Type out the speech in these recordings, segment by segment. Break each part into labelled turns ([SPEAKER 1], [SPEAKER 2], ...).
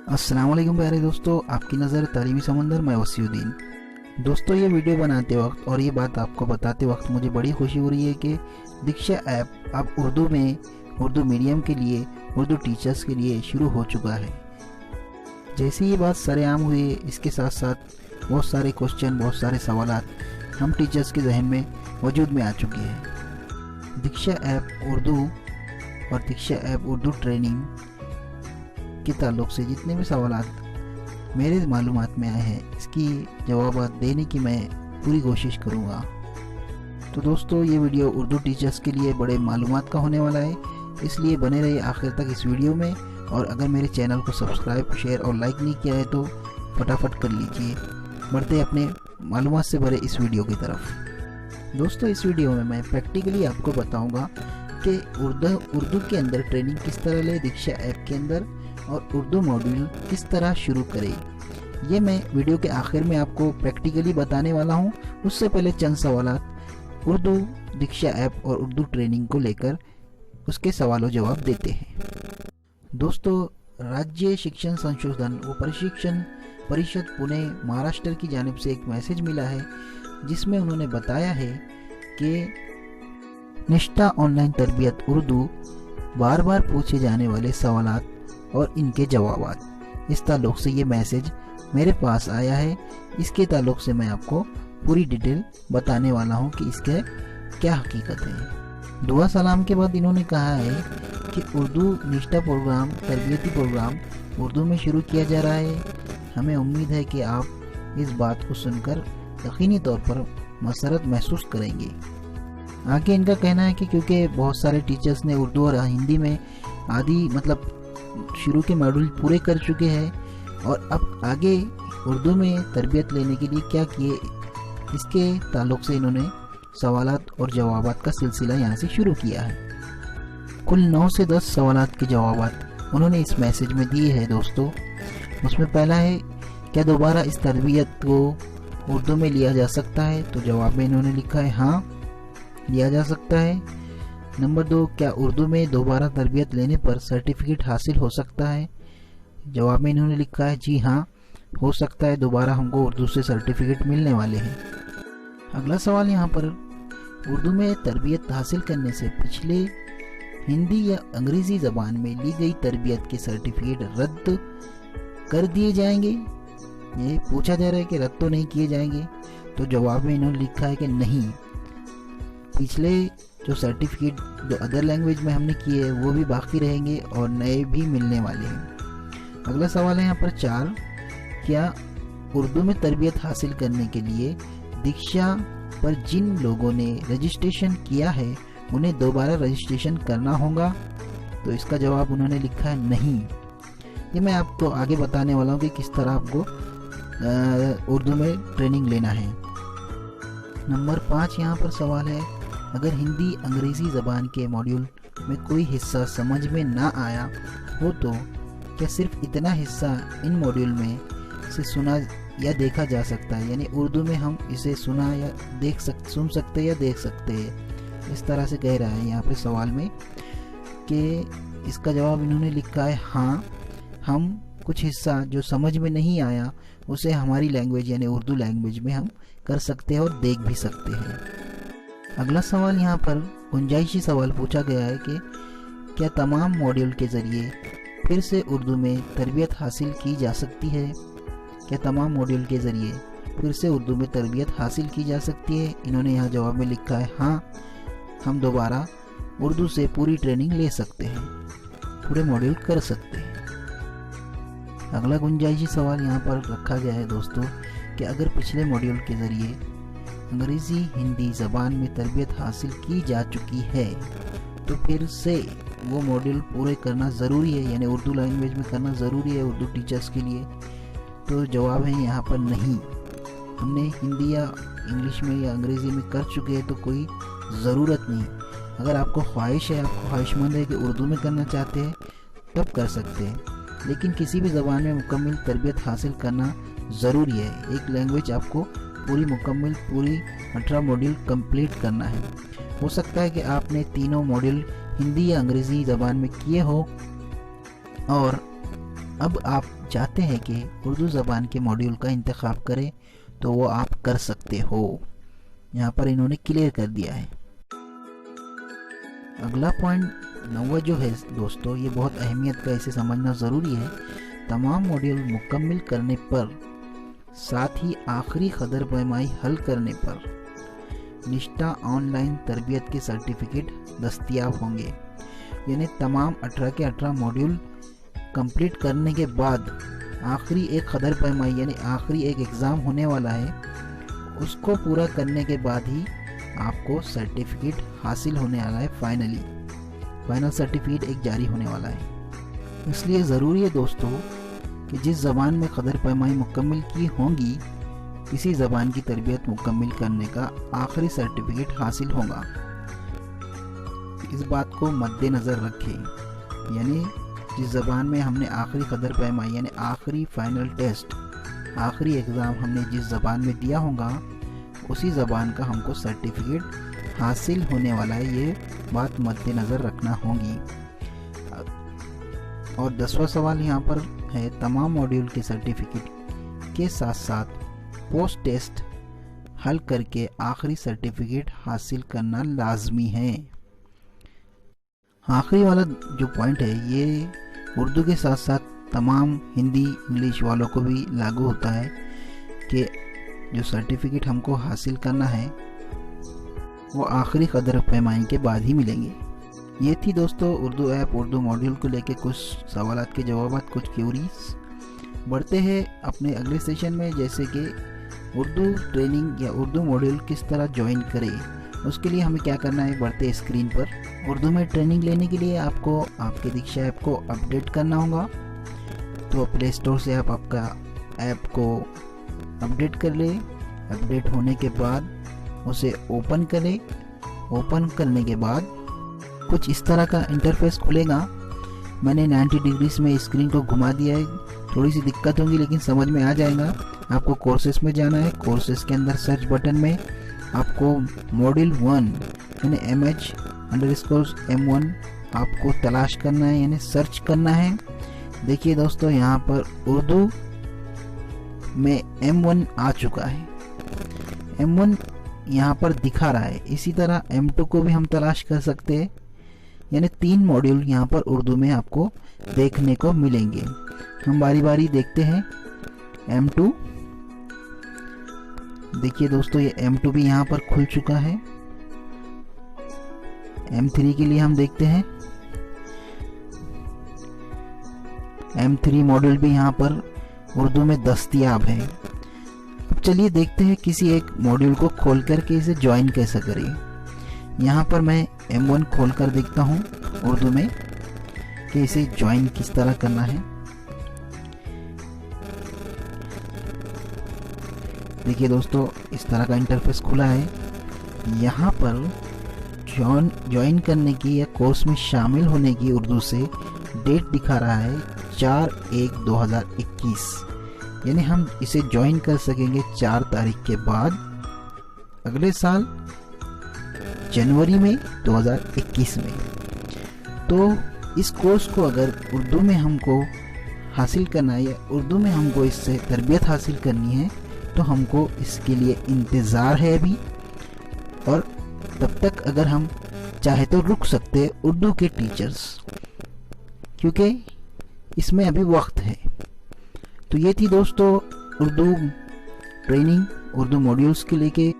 [SPEAKER 1] السلام علیکم پیارے دوستو، آپ کی نظر تعلیمی سمندر میں وسیع-الدین۔ دوستو یہ ویڈیو بناتے وقت اور یہ بات آپ کو بتاتے وقت مجھے بڑی خوشی ہو رہی ہے کہ دیکشا ایپ اب اردو میڈیم کے لیے، اردو ٹیچرز کے لیے شروع ہو چکا ہے۔ جیسے یہ بات سر عام ہوئی، اس کے ساتھ ساتھ بہت سارے کوسچن، بہت سارے سوالات ہم ٹیچرز کے ذہن میں وجود میں آ چکے ہیں۔ دیکشا ایپ اردو اور دیکشا ایپ اردو ٹریننگ کے تعلق سے جتنے بھی سوالات میرے معلومات میں آئے ہیں، اس کی جوابات دینے کی میں پوری کوشش کروں گا۔ تو دوستو یہ ویڈیو اردو ٹیچرز کے لیے بڑے معلومات کا ہونے والا ہے، اس لیے بنے رہیے آخر تک اس ویڈیو میں، اور اگر میرے چینل کو سبسکرائب، شیئر اور لائک نہیں کیا ہے تو فٹافٹ کر لیجئے۔ بڑھتے اپنے معلومات سے بھرے اس ویڈیو کی طرف۔ دوستو اس ویڈیو میں پریکٹیکلی آپ کو بتاؤں گا کہ اردو کے اندر ٹریننگ کس طرح لے دیکشا ایپ کے اندر، اور اردو ماڈیول کس طرح شروع کرے۔ یہ میں ویڈیو کے آخر میں آپ کو پریکٹیکلی بتانے والا ہوں۔ اس سے پہلے چند سوالات اردو دیکشا ایپ اور اردو ٹریننگ کو لے کر اس کے سوال و جواب دیتے ہیں۔ دوستو راجیہ شکشن سنشودھن و پرشکشن پریشد پونے مہاراشٹر کی جانب سے ایک میسج ملا ہے، جس میں انہوں نے بتایا ہے کہ نشٹا آن لائن تربیت اردو بار بار پوچھے جانے والے سوالات اور ان کے جوابات، اس تعلق سے یہ میسج میرے پاس آیا ہے۔ اس کے تعلق سے میں آپ کو پوری ڈیٹیل بتانے والا ہوں کہ اس کے کیا حقیقت ہے۔ دعا سلام کے بعد انہوں نے کہا ہے کہ اردو نشٹا پروگرام، تربیتی پروگرام اردو میں شروع کیا جا رہا ہے۔ ہمیں امید ہے کہ آپ اس بات کو سن کر یقینی طور پر مسرت محسوس کریں گے۔ آگے ان کا کہنا ہے کہ کیونکہ بہت سارے ٹیچرز نے اردو اور ہندی میں شروع کے ماڈیول پورے کر چکے ہیں، اور اب آگے اردو میں تربیت لینے کے لیے کیا کیے، اس کے تعلق سے انہوں نے سوالات اور جوابات کا سلسلہ یہاں سے شروع کیا ہے۔ کل 9 سے 10 سوالات کے جوابات انہوں نے اس میسج میں دیے ہیں دوستو۔ اس میں پہلا ہے، کیا دوبارہ اس تربیت کو اردو میں لیا جا سکتا ہے؟ تو جواب میں انہوں نے لکھا ہے ہاں لیا جا سکتا ہے۔ نمبر 2، کیا اردو میں دوبارہ تربیت لینے پر سرٹیفکیٹ حاصل ہو سکتا ہے؟ جواب میں انہوں نے لکھا ہے جی ہاں ہو سکتا ہے، دوبارہ ہم کو اردو سے سرٹیفکیٹ ملنے والے ہیں۔ اگلا سوال یہاں پر، اردو میں تربیت حاصل کرنے سے پچھلے ہندی یا انگریزی زبان میں لی گئی تربیت کے سرٹیفکیٹ رد کر دیے جائیں گے؟ یہ پوچھا جا رہا ہے کہ رد تو نہیں کیے جائیں گے؟ تو جواب میں انہوں نے لکھا ہے کہ نہیں، پچھلے جو سرٹیفکیٹ جو ادر لینگویج میں ہم نے کیے ہیں وہ بھی باقی رہیں گے اور نئے بھی ملنے والے ہیں۔ اگلا سوال ہے یہاں پر 4، کیا اردو میں تربیت حاصل کرنے کے لیے دیکشا پر جن لوگوں نے رجسٹریشن کیا ہے انہیں دوبارہ رجسٹریشن کرنا ہوگا؟ تو اس کا جواب انہوں نے لکھا ہے نہیں۔ یہ میں آپ کو آگے بتانے والا ہوں کہ کس طرح آپ کو اردو میں ٹریننگ لینا ہے۔ نمبر 5 یہاں پر سوال ہے، اگر ہندی انگریزی زبان کے ماڈیول میں کوئی حصہ سمجھ میں نہ آیا ہو تو کیا صرف اتنا حصہ ان ماڈیول میں سے سنا یا دیکھا جا سکتا ہے؟ یعنی اردو میں ہم اسے سنا یا سن سکتے یا دیکھ سکتے ہیں، اس طرح سے کہہ رہا ہے یہاں پہ سوال میں کہ اس کا جواب انہوں نے لکھا ہے ہاں، ہم کچھ حصہ جو سمجھ میں نہیں آیا اسے ہماری لینگویج یعنی اردو لینگویج میں ہم کر سکتے ہیں اور دیکھ بھی سکتے ہیں۔ اگلا سوال یہاں پر گنجائشی سوال پوچھا گیا ہے کہ کیا تمام ماڈیول کے ذریعے پھر سے اردو میں تربیت حاصل کی جا سکتی ہے؟ کیا تمام ماڈیول کے ذریعے پھر سے اردو میں تربیت حاصل کی جا سکتی ہے؟ انہوں نے یہاں جواب میں لکھا ہے ہاں، ہم دوبارہ اردو سے پوری ٹریننگ لے سکتے ہیں، پورے ماڈیول کر سکتے ہیں۔ اگلا گنجائشی سوال یہاں پر رکھا گیا ہے دوستو کہ اگر پچھلے ماڈیول کے ذریعے انگریزی ہندی زبان میں تربیت حاصل کی جا چکی ہے تو پھر سے وہ ماڈیول پورے کرنا ضروری ہے، یعنی اردو لینگویج میں کرنا ضروری ہے اردو ٹیچرز کے لیے؟ تو جواب ہے یہاں پر نہیں، ہم نے ہندی یا انگلش میں یا انگریزی میں کر چکے ہیں تو کوئی ضرورت نہیں۔ اگر آپ کو خواہش ہے، آپ کو خواہش مند ہے کہ اردو میں کرنا چاہتے ہیں تب کر سکتے ہیں، لیکن کسی بھی زبان میں مکمل تربیت حاصل کرنا ضروری ہے۔ ایک لینگویج آپ کو پوری 18 ماڈیول کمپلیٹ کرنا ہے۔ ہو سکتا ہے کہ آپ نے تینوں ماڈیول ہندی یا انگریزی زبان میں کیے ہو اور اب آپ چاہتے ہیں کہ اردو زبان کے ماڈیول کا انتخاب کریں تو وہ آپ کر سکتے ہو. یہاں پر انہوں نے کلیئر کر دیا ہے. اگلا پوائنٹ 9 جو ہے دوستو، یہ بہت اہمیت کا، اسے سمجھنا ضروری ہے. تمام ماڈیول مکمل کرنے پر، ساتھ ہی آخری قدر پیمائی حل کرنے پر نشٹا آن لائن تربیت کے سرٹیفکیٹ دستیاب ہوں گے. یعنی تمام 18 کے 18 ماڈیول کمپلیٹ کرنے کے بعد آخری ایک قدر پیمائی یعنی آخری ایک ایگزام ہونے والا ہے، اس کو پورا کرنے کے بعد ہی آپ کو سرٹیفکیٹ حاصل ہونے والا ہے. فائنل سرٹیفکیٹ ایک جاری ہونے والا ہے. اس لیے ضروری ہے دوستو کہ جس زبان میں قدر پیمائی مکمل کی ہوں گی، کسی زبان کی تربیت مکمل کرنے کا آخری سرٹیفکیٹ حاصل ہوگا. اس بات کو مد نظر رکھیں. یعنی جس زبان میں ہم نے آخری قدر پیمائی یعنی آخری فائنل ٹیسٹ، آخری ایگزام ہم نے جس زبان میں دیا ہوگا، اسی زبان کا ہم کو سرٹیفکیٹ حاصل ہونے والا ہے. یہ بات مد نظر رکھنا ہوگی. اور 10واں سوال یہاں پر ہے، تمام ماڈیول کے سرٹیفکیٹ کے ساتھ ساتھ پوسٹ ٹیسٹ حل کر کے آخری سرٹیفکیٹ حاصل کرنا لازمی ہے. آخری والا جو پوائنٹ ہے یہ اردو کے ساتھ ساتھ تمام ہندی انگلش والوں کو بھی لاگو ہوتا ہے کہ جو سرٹیفکیٹ ہم کو حاصل کرنا ہے وہ آخری قدر پیمائی کے بعد ہی ملیں گے. یہ تھی دوستو اردو ایپ اردو ماڈیول کو لے کے کچھ سوالات کے جوابات، کچھ کیوریز. بڑھتے ہیں اپنے اگلے سیشن میں، جیسے کہ اردو ٹریننگ یا اردو ماڈیول کس طرح جوائن کرے. اس کے لیے ہمیں کیا کرنا ہے، بڑھتے اسکرین پر. اردو میں ٹریننگ لینے کے لیے آپ کو آپ کے دیکشا ایپ کو اپڈیٹ کرنا ہوگا. تو پلے اسٹور سے آپ کا ایپ کو اپڈیٹ کر لیں. اپڈیٹ ہونے کے بعد اسے اوپن کریں. اوپن کرنے کے بعد کچھ اس طرح کا انٹرفیس کھلے گا. میں نے 90 ڈگریز میں اسکرین کو گھما دیا ہے. تھوڑی سی دقت ہوگی لیکن سمجھ میں آ جائے گا. آپ کو کورسز میں جانا ہے. کورسز کے اندر سرچ بٹن میں آپ کو ماڈیول 1 یعنی MH_M1 آپ کو تلاش کرنا ہے یعنی سرچ کرنا ہے. دیکھیے دوستو یہاں پر اردو میں M1 آ چکا ہے. M1 یہاں پر دکھا رہا ہے. اسی طرح M2 کو بھی ہم تلاش کر سکتے ہیں. یعنی 3 ماڈیول یہاں پر اردو میں آپ کو دیکھنے کو ملیں گے. ہم باری باری دیکھتے ہیں. M2 دیکھیے دوستو یہ M2 بھی یہاں پر کھل چکا ہے. M3 کے لیے ہم دیکھتے ہیں. M3 ماڈیول بھی یہاں پر اردو میں دستیاب ہے. اب چلیے دیکھتے ہیں کسی ایک ماڈیول کو کھول کر کے اسے جوائن کیسا کریں. یہاں پر میں M1 کھول کر دیکھتا ہوں اردو میں کہ اسے جوائن کس طرح کرنا ہے. دیکھیے دوستو اس طرح کا انٹرفیس کھلا ہے. یہاں پر جوائن کرنے کی یا کورس میں شامل ہونے کی اردو سے ڈیٹ دکھا رہا ہے 4/1/2021. یعنی ہم اسے جوائن کر سکیں گے 4 تاریخ کے بعد اگلے سال جنوری میں 2021 میں. تو اس کورس کو اگر اردو میں ہم کو حاصل کرنا ہے یا اردو میں ہم کو اس سے تربیت حاصل کرنی ہے تو ہم کو اس کے لیے انتظار ہے ابھی. اور تب تک اگر ہم چاہے تو رک سکتے اردو کے ٹیچرز، کیونکہ اس میں ابھی وقت ہے. تو یہ تھی دوستو اردو ٹریننگ اردو ماڈیولز کے لے کے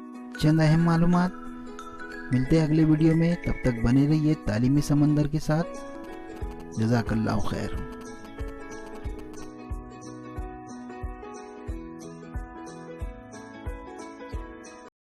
[SPEAKER 1] چند اہم معلومات. ملتے ہیں اگلے ویڈیو میں. تب تک بنے رہیے تعلیمی سمندر کے ساتھ. جزاک اللہ خیر.